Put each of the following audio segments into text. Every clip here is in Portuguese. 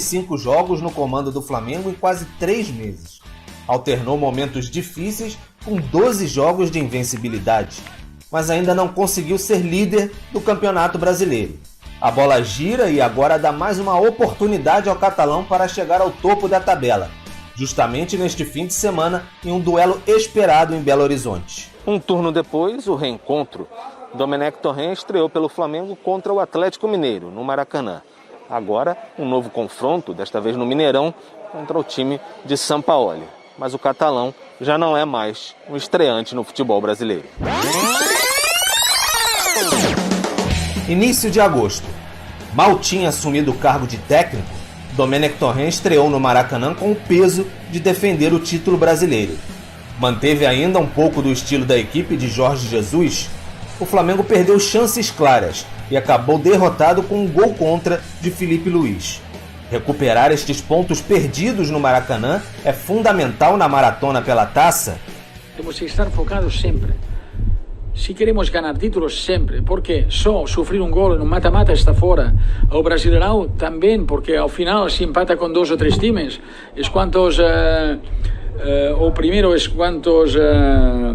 5 jogos no comando do Flamengo em quase 3 meses. Alternou momentos difíceis com 12 jogos de invencibilidade, mas ainda não conseguiu ser líder do Campeonato Brasileiro. A bola gira e agora dá mais uma oportunidade ao catalão para chegar ao topo da tabela, justamente neste fim de semana em um duelo esperado em Belo Horizonte. Um turno depois, o reencontro. Domenech Torrent estreou pelo Flamengo contra o Atlético Mineiro, no Maracanã. Agora, um novo confronto, desta vez no Mineirão, contra o time de Sampaoli. Mas o catalão já não é mais um estreante no futebol brasileiro. Início de agosto. Mal tinha assumido o cargo de técnico, Domenech Torrent estreou no Maracanã com o peso de defender o título brasileiro. Manteve ainda um pouco do estilo da equipe de Jorge Jesus. O Flamengo perdeu chances claras e acabou derrotado com um gol contra de Felipe Luiz. Recuperar estes pontos perdidos no Maracanã é fundamental na maratona pela taça. Temos que estar focados sempre. Se queremos ganhar títulos sempre, porque só sofrer um gol no mata-mata está fora. O Brasileirão também, porque ao final se empata com 2 ou 3 times. O primeiro é quantos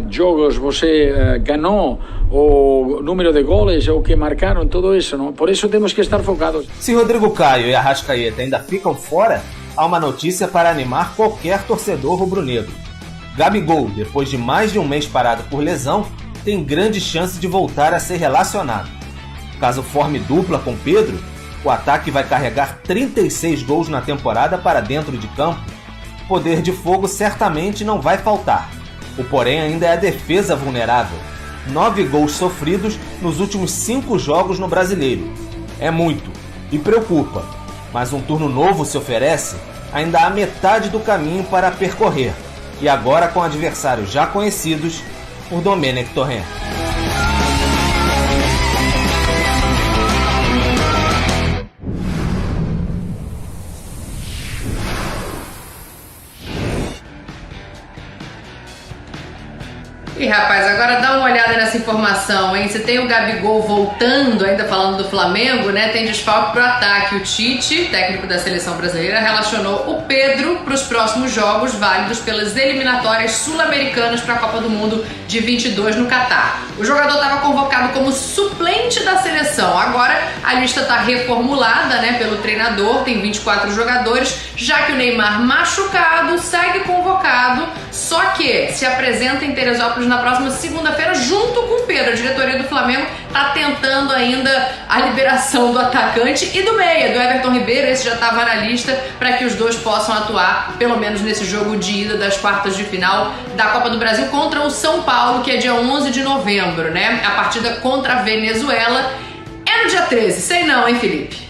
jogos você ganhou, o número de goles, o que marcaram, tudo isso, não? Por isso temos que estar focados. Se Rodrigo Caio e Arrascaeta ainda ficam fora, há uma notícia para animar qualquer torcedor rubro-negro. Gabigol, depois de mais de um mês parado por lesão, tem grande chance de voltar a ser relacionado. Caso forme dupla com Pedro, o ataque vai carregar 36 gols na temporada para dentro de campo. Poder de fogo certamente não vai faltar. O porém ainda é a defesa vulnerável. 9 gols sofridos nos últimos 5 jogos no Brasileiro. É muito e preocupa, mas um turno novo se oferece, ainda há metade do caminho para percorrer. E agora com adversários já conhecidos, por Domenech Torrent. E rapaz, agora dá uma olhada nessa informação, hein? Você tem o Gabigol voltando, ainda falando do Flamengo, né? Tem desfalque pro ataque. O Tite, técnico da seleção brasileira, relacionou o Pedro para os próximos jogos válidos pelas eliminatórias sul-americanas para a Copa do Mundo de 22 no Catar. O jogador estava convocado como suplente da seleção. Agora a lista está reformulada, né, pelo treinador, tem 24 jogadores, já que o Neymar machucado segue convocado, só que se apresenta em Teresópolis na próxima segunda-feira junto com o Pedro. A diretoria do Flamengo está tentando ainda a liberação do atacante e do meia, do Everton Ribeiro. Esse já estava na lista para que os dois possam atuar pelo menos nesse jogo de ida das quartas de final da Copa do Brasil contra o São Paulo, que é dia 11 de novembro, né? A partida contra a Venezuela é no dia 13. Sei não, hein, Felipe?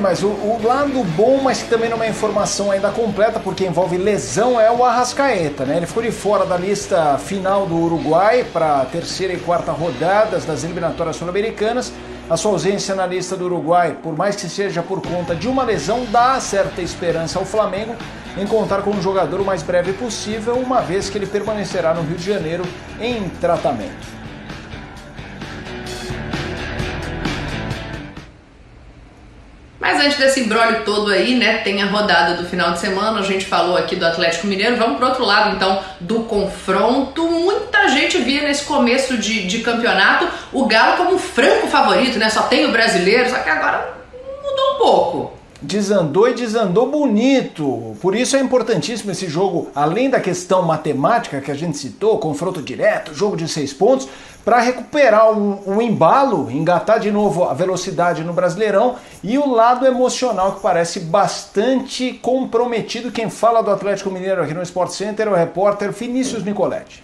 Mas o lado bom, mas que também não é informação ainda completa, porque envolve lesão, é o Arrascaeta, né? Ele ficou de fora da lista final do Uruguai para a terceira e quarta rodadas das eliminatórias sul-americanas. A sua ausência na lista do Uruguai, por mais que seja por conta de uma lesão, dá certa esperança ao Flamengo em contar com um jogador o mais breve possível, uma vez que ele permanecerá no Rio de Janeiro em tratamento. Mas antes desse imbróglio todo aí, né, tem a rodada do final de semana, a gente falou aqui do Atlético Mineiro, vamos pro outro lado então do confronto. Muita gente via nesse começo de campeonato o Galo como franco favorito, né, só tem o brasileiro, só que agora mudou um pouco. Desandou e desandou bonito, por isso é importantíssimo esse jogo, além da questão matemática que a gente citou, confronto direto, jogo de 6 pontos, para recuperar o embalo, engatar de novo a velocidade no Brasileirão e o lado emocional que parece bastante comprometido. Quem fala do Atlético Mineiro aqui no Sport Center é o repórter Vinícius Nicoletti.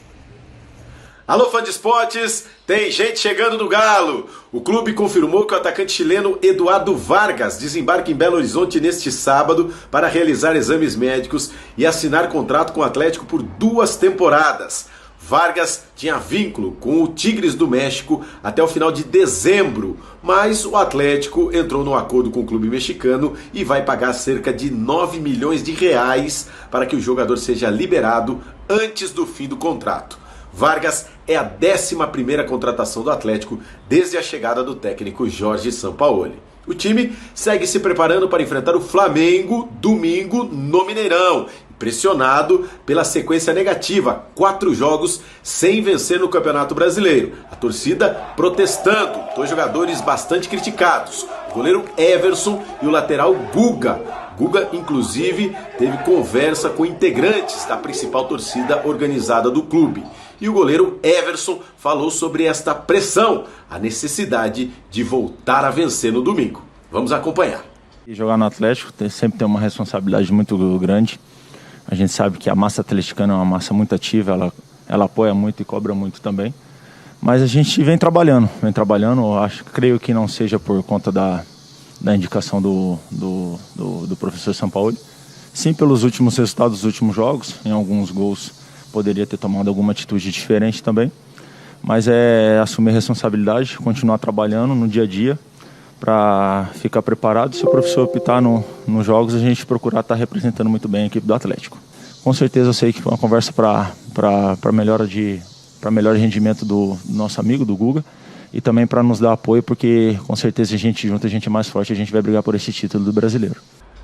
Alô, fã de esportes, tem gente chegando no Galo. O clube confirmou que o atacante chileno Eduardo Vargas desembarca em Belo Horizonte neste sábado para realizar exames médicos e assinar contrato com o Atlético por 2 temporadas. Vargas tinha vínculo com o Tigres do México até o final de dezembro, mas o Atlético entrou num acordo com o clube mexicano e vai pagar cerca de 9 milhões de reais para que o jogador seja liberado antes do fim do contrato. Vargas é a 11ª contratação do Atlético desde a chegada do técnico Jorge Sampaoli. O time segue se preparando para enfrentar o Flamengo domingo no Mineirão, pressionado pela sequência negativa, 4 jogos sem vencer no Campeonato Brasileiro. A torcida protestando, 2 jogadores bastante criticados, o goleiro Everson e o lateral Guga. Guga, inclusive, teve conversa com integrantes da principal torcida organizada do clube. E o goleiro Everson falou sobre esta pressão, a necessidade de voltar a vencer no domingo. Vamos acompanhar. Jogar no Atlético sempre tem uma responsabilidade muito grande. A gente sabe que a massa atleticana é uma massa muito ativa, ela apoia muito e cobra muito também. Mas a gente vem trabalhando, creio que não seja por conta da indicação do professor Sampaoli. Sim, pelos últimos resultados dos últimos jogos, em alguns gols poderia ter tomado alguma atitude diferente também. Mas é assumir a responsabilidade, continuar trabalhando no dia a dia para ficar preparado. Se o professor optar nos jogos, a gente procurar estar representando muito bem a equipe do Atlético. Com certeza eu sei que foi uma conversa para melhor rendimento do nosso amigo, do Guga, e também para nos dar apoio, porque com certeza a gente junto, a gente é mais forte, a gente vai brigar por esse título do Brasileiro.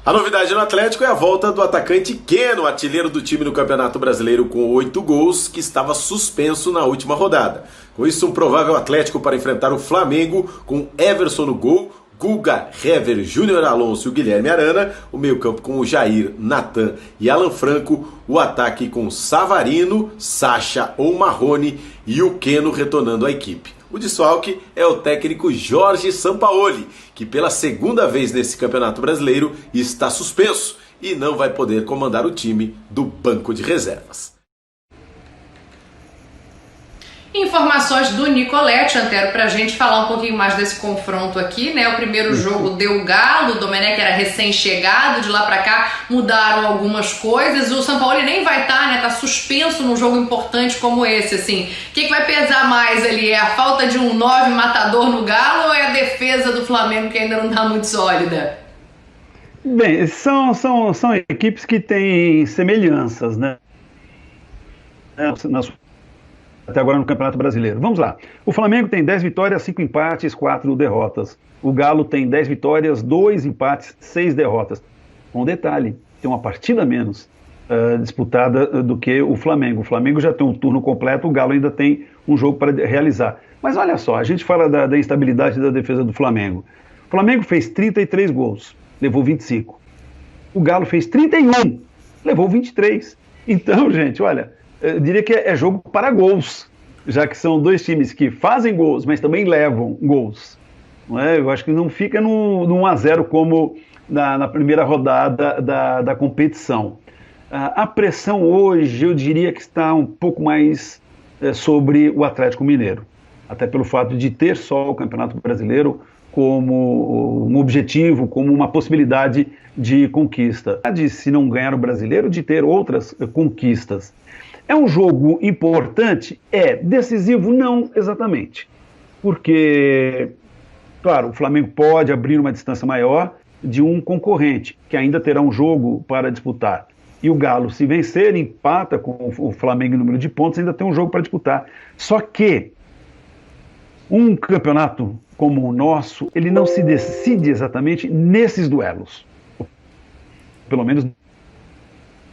A novidade no Atlético é a volta do atacante Keno, artilheiro do time no Campeonato Brasileiro com 8 gols, que estava suspenso na última rodada. Com isso, um provável Atlético para enfrentar o Flamengo com Everson no gol, Guga, Hever, Júnior Alonso e o Guilherme Arana, o meio-campo com o Jair, Natan e Alan Franco, o ataque com Savarino, Sacha ou Marrone e o Keno retornando à equipe. O desfalque é o técnico Jorge Sampaoli, que pela segunda vez nesse Campeonato Brasileiro está suspenso e não vai poder comandar o time do banco de reservas. Informações do Nicolete, Antero, pra gente falar um pouquinho mais desse confronto aqui, né? O primeiro jogo deu o Galo, o Domenech era recém-chegado, de lá pra cá mudaram algumas coisas, o Sampaoli nem vai estar, né? Tá suspenso num jogo importante como esse, assim. O que vai pesar mais ali? É a falta de um 9 matador no Galo ou é a defesa do Flamengo que ainda não tá muito sólida? Bem, são equipes que têm semelhanças, né? Até agora no Campeonato Brasileiro. Vamos lá. O Flamengo tem 10 vitórias, 5 empates, 4 derrotas. O Galo tem 10 vitórias, 2 empates, 6 derrotas. Um detalhe, tem uma partida a menos disputada do que o Flamengo. O Flamengo já tem um turno completo, o Galo ainda tem um jogo para realizar. Mas olha só, a gente fala da instabilidade da defesa do Flamengo. O Flamengo fez 33 gols, levou 25. O Galo fez 31, levou 23. Então, gente, olha, eu diria que é jogo para gols, já que são 2 times que fazem gols, mas também levam gols. Não é? Eu acho que não fica no 1-0 como na primeira rodada da competição. A pressão hoje, eu diria que está um pouco mais sobre o Atlético Mineiro, até pelo fato de ter só o Campeonato Brasileiro como um objetivo, como uma possibilidade de conquista. Se não ganhar o Brasileiro, de ter outras conquistas. É um jogo importante? É. Decisivo? Não exatamente. Porque, claro, o Flamengo pode abrir uma distância maior de um concorrente, que ainda terá um jogo para disputar. E o Galo, se vencer, empata com o Flamengo em número de pontos, ainda tem um jogo para disputar. Só que um campeonato como o nosso, ele não se decide exatamente nesses duelos. Pelo menos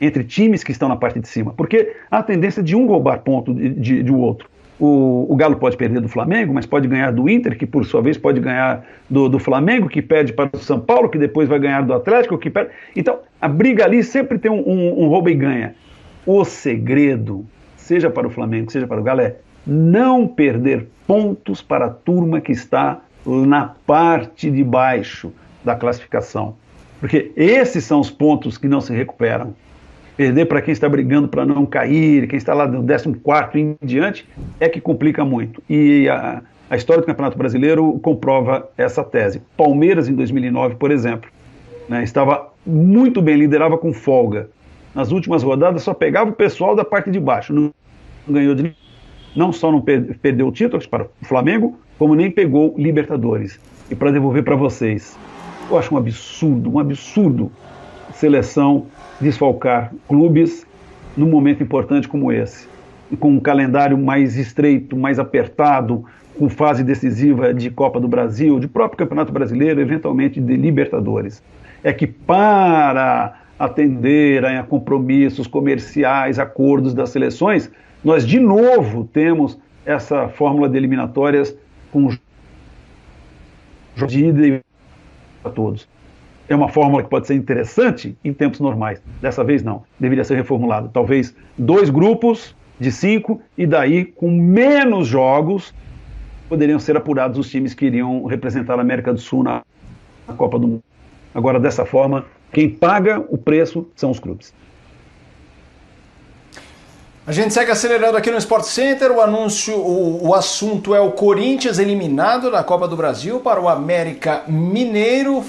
entre times que estão na parte de cima, porque há a tendência de um roubar ponto de outro. O Galo pode perder do Flamengo, mas pode ganhar do Inter, que por sua vez pode ganhar do Flamengo, que perde para o São Paulo, que depois vai ganhar do Atlético, que perde. Então, a briga ali sempre tem um rouba e ganha. O segredo, seja para o Flamengo, seja para o Galo, é não perder pontos para a turma que está na parte de baixo da classificação. Porque esses são os pontos que não se recuperam. Perder para quem está brigando para não cair, quem está lá do 14º em diante, é que complica muito. E a história do Campeonato Brasileiro comprova essa tese. Palmeiras, em 2009, por exemplo, né, estava muito bem, liderava com folga. Nas últimas rodadas só pegava o pessoal da parte de baixo. Não ganhou de ninguém. Não só não perdeu o título para o Flamengo, como nem pegou Libertadores. E para devolver para vocês, eu acho um absurdo seleção desfalcar clubes num momento importante como esse, com um calendário mais estreito, mais apertado, com fase decisiva de Copa do Brasil, de próprio Campeonato Brasileiro, eventualmente de Libertadores. É que para atender a compromissos comerciais, acordos das seleções, nós de novo temos essa fórmula de eliminatórias com de ida a todos. É uma fórmula que pode ser interessante em tempos normais. Dessa vez não, deveria ser reformulado. Talvez 2 grupos de 5 e daí com menos jogos poderiam ser apurados os times que iriam representar a América do Sul na Copa do Mundo. Agora, dessa forma, quem paga o preço são os clubes. A gente segue acelerando aqui no Sport Center. O assunto é o Corinthians eliminado da Copa do Brasil para o América Mineiro.